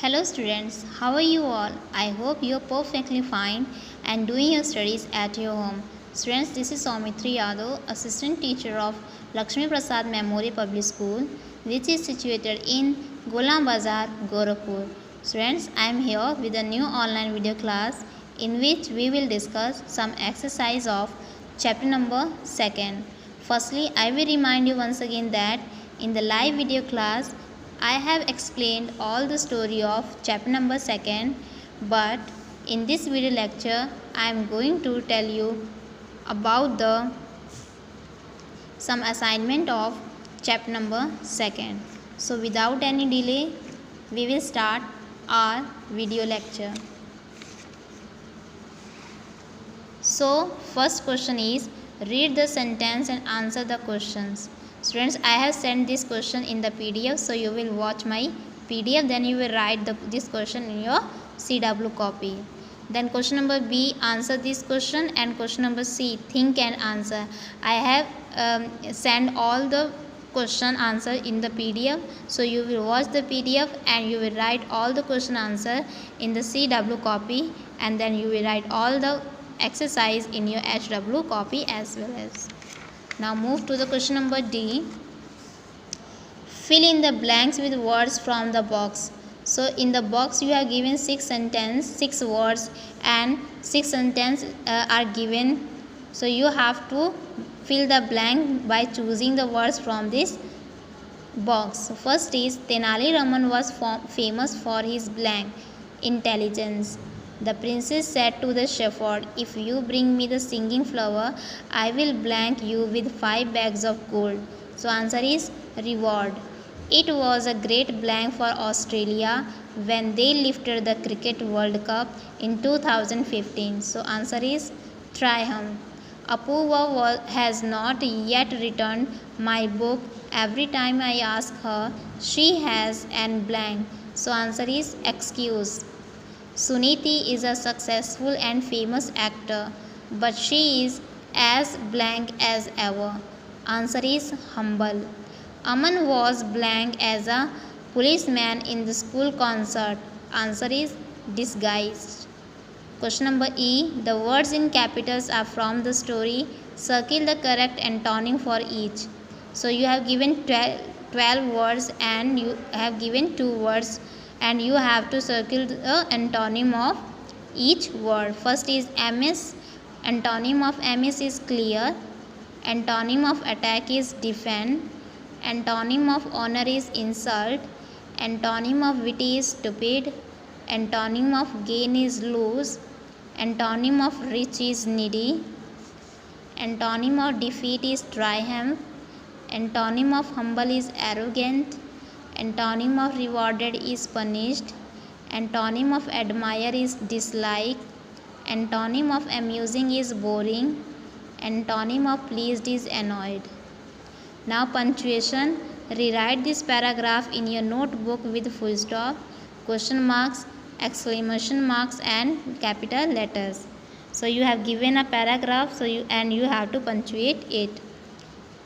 Hello students, how are you all? I hope you are perfectly fine and doing your studies at your home. Students, this is Saumitri Yadav, Assistant Teacher of Lakshmi Prasad Memorial Public School, which is situated in Golam Bazar, Gorakhpur. Students, I am here with a new online video class in which we will discuss some exercise of chapter number 2nd. Firstly, I will remind you once again that in the live video class, I have explained all the story of chapter number 2nd, but in this video lecture I am going to tell you about the some assignment of chapter number 2nd. So without any delay, we will start our video lecture. So first question is, read the sentence and answer the questions. Students, I have sent this question in the PDF, so you will watch my PDF, then you will write this question in your CW copy. Then question number B, answer this question, and question number C, think and answer. I have sent all the question answer in the PDF, so you will watch the PDF and you will write all the question answer in the CW copy, and then you will write all the exercise in your HW copy as well as. Now move to the question number D. Fill in the blanks with words from the box. So in the box you have given 6 words and 6 sentences are given. So you have to fill the blank by choosing the words from this box. First is, Tenali Raman was famous for his blank intelligence. The princess said to the shepherd, if you bring me the singing flower, I will blank you with 5 bags of gold. So answer is reward. It was a great blank for Australia when they lifted the Cricket World Cup in 2015. So answer is triumph. Apurva has not yet returned my book. Every time I ask her, she has an blank. So answer is excuse. Suniti is a successful and famous actor, but she is as blank as ever. Answer is humble. Aman was blank as a policeman in the school concert. Answer is disguised. Question number E. The words in capitals are from the story. Circle the correct antonym for each. So you have given 12 words and you have given 2 words, and you have to circle the antonym of each word. First is amiss. Antonym of amiss is clear. Antonym of attack is defend. Antonym of honor is insult. Antonym of witty is stupid. Antonym of gain is lose. Antonym of rich is needy. Antonym of defeat is triumph. Antonym of humble is arrogant. Antonym of rewarded is punished. Antonym of admire is dislike. Antonym of amusing is boring. Antonym of pleased is annoyed. Now punctuation. Rewrite this paragraph in your notebook with full stop, question marks, exclamation marks and capital letters. So you have given a paragraph, so you have to punctuate it.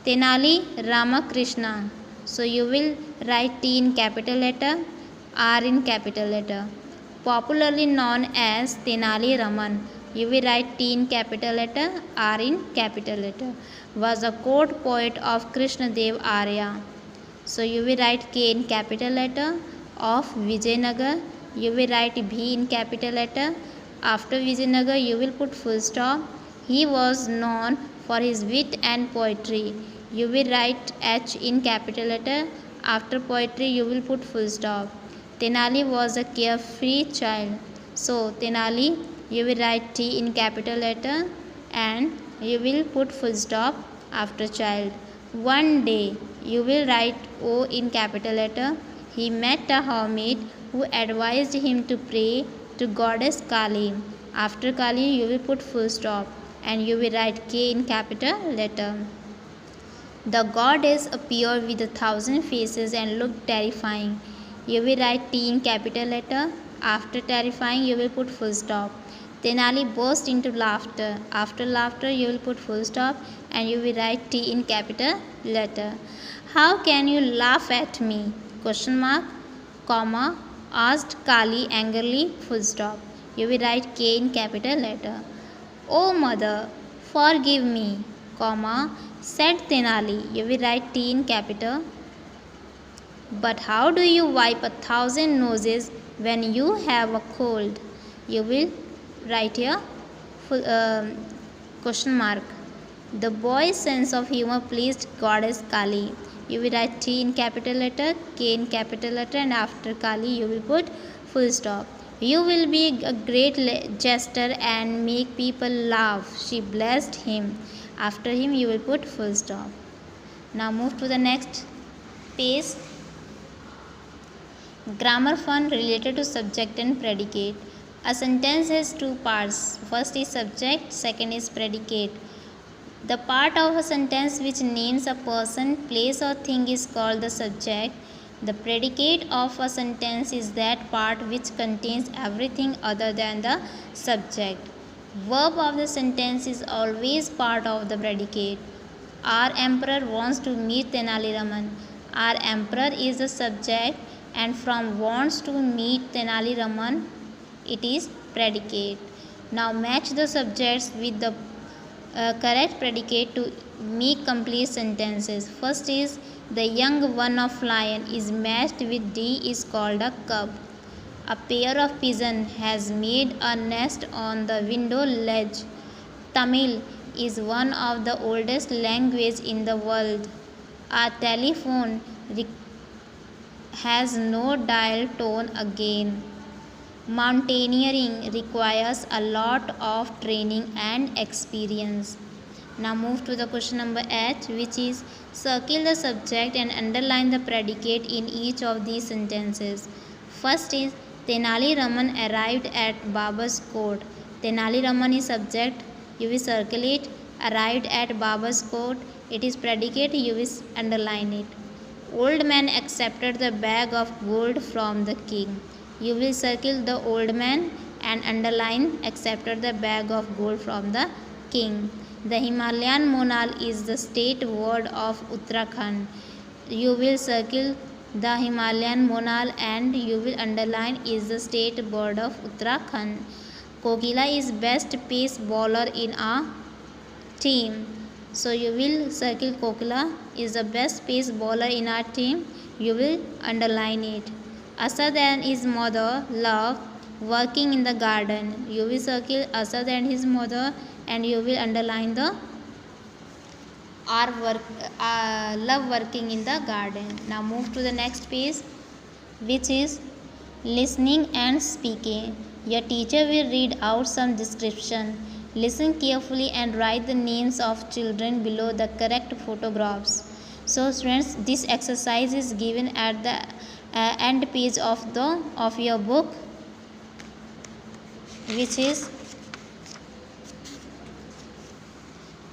Tenali Ramakrishna. So you will write T in capital letter, R in capital letter. Popularly known as Tenali Raman. You will write T in capital letter, R in capital letter. Was a court poet of Krishna Dev Arya. So you will write K in capital letter. Of Vijayanagar. You will write V in capital letter. After Vijayanagar you will put full stop. He was known for his wit and poetry. You will write H in capital letter. After poetry you will put full stop. Tenali was a carefree child. So Tenali you will write T in capital letter and you will put full stop after child. One day you will write O in capital letter. He met a hermit who advised him to pray to goddess Kali. After Kali you will put full stop and you will write K in capital letter. The goddess appeared with 1,000 faces and looked terrifying. You will write T in capital letter. After terrifying you will put full stop. Tenali burst into laughter. After laughter you will put full stop and you will write T in capital letter. How can you laugh at me? Question mark, comma, asked Kali angrily, full stop. You will write K in capital letter. Oh mother, forgive me, comma, said Tenali. You will write T in capital. But how do you wipe 1,000 noses when you have a cold? You will write here question mark. The boy's sense of humor pleased goddess Kali. You will write T in capital letter, K in capital letter, and after Kali you will put full stop. You will be a great jester and make people laugh. She blessed him. After him you will put full stop. Now move to the next page. Grammar fun related to subject and predicate. A sentence has two parts. First is subject, second is predicate. The part of a sentence which names a person, place or thing is called the subject. The predicate of a sentence is that part which contains everything other than the subject. Verb of the sentence is always part of the predicate. Our emperor wants to meet Tenali Raman. Our emperor is the subject, and from wants to meet Tenali Raman, it is predicate. Now match the subjects with the correct predicate to make complete sentences. First is the young one of lion is matched with D is called a cub. A pair of pigeons has made a nest on the window ledge. Tamil is one of the oldest languages in the world. A telephone has no dial tone again. Mountaineering requires a lot of training and experience. Now move to the question number 8, which is circle the subject and underline the predicate in each of these sentences. First is Tenali Raman arrived at Baba's court. Tenali Raman is subject, you will circle it. Arrived at Baba's court, it is predicate, you will underline it. Old man accepted the bag of gold from the king. You will circle the old man and underline accepted the bag of gold from the king. The Himalayan monal is the state bird of Uttarakhand. You will circle the Himalayan monal and you will underline is the state bird of Uttarakhand. Kokila is best pace bowler in a team. So you will circle Kokila is the best pace bowler in our team. You will underline it. Asad and his mother love working in the garden. You will circle Asad and his mother and you will underline the love working in the garden. Now move to the next page, which is listening and speaking. Your teacher will read out some description. Listen carefully and write the names of children below the correct photographs. So students, this exercise is given at the end page of your book, which is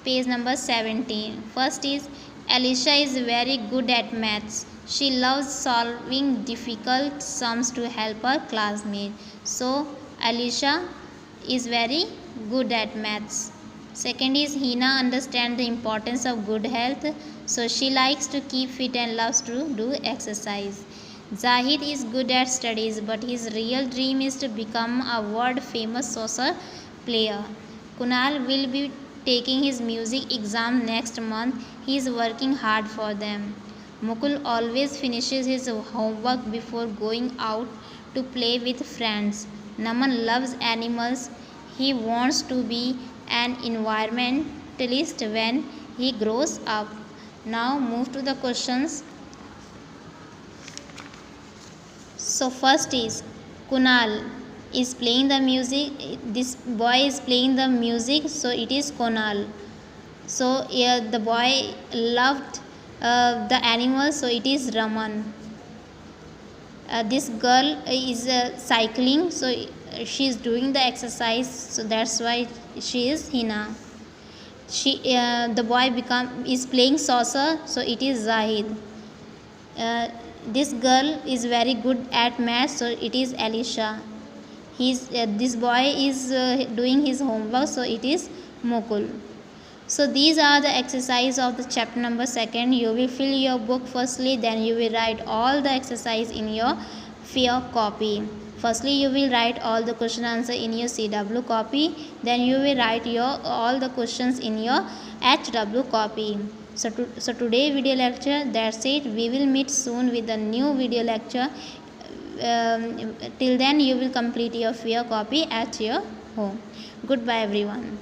page number 17. First is Alicia is very good at maths. She loves solving difficult sums to help her classmates. So Alicia is very good at maths. Second is Hina understands the importance of good health, so she likes to keep fit and loves to do exercise. Zahid is good at studies, but his real dream is to become a world famous soccer player. Kunal will be taking his music exam next month. He is working hard for them. Mukul always finishes his homework before going out to play with friends. Naman loves animals. He wants to be an environmentalist when he grows up. Now move to the questions. So first is Kunal is playing the music. This boy is playing the music, so it is Kunal. So the boy loved the animals, so it is Raman. This girl is cycling, so she is doing the exercise, so that's why she is Hina. The boy is playing saucer, so it is Zahid. This girl is very good at maths, so it is Alicia. This boy is doing his homework, so it is Mukul. So these are the exercise of the chapter number 2. You will fill your book firstly, then you will write all the exercise in your fear copy. Firstly, you will write all the question answer in your CW copy. Then you will write all the questions in your HW copy. So today video lecture, that's it. We will meet soon with a new video lecture. Till then, you will complete your fear copy at your home. Goodbye everyone.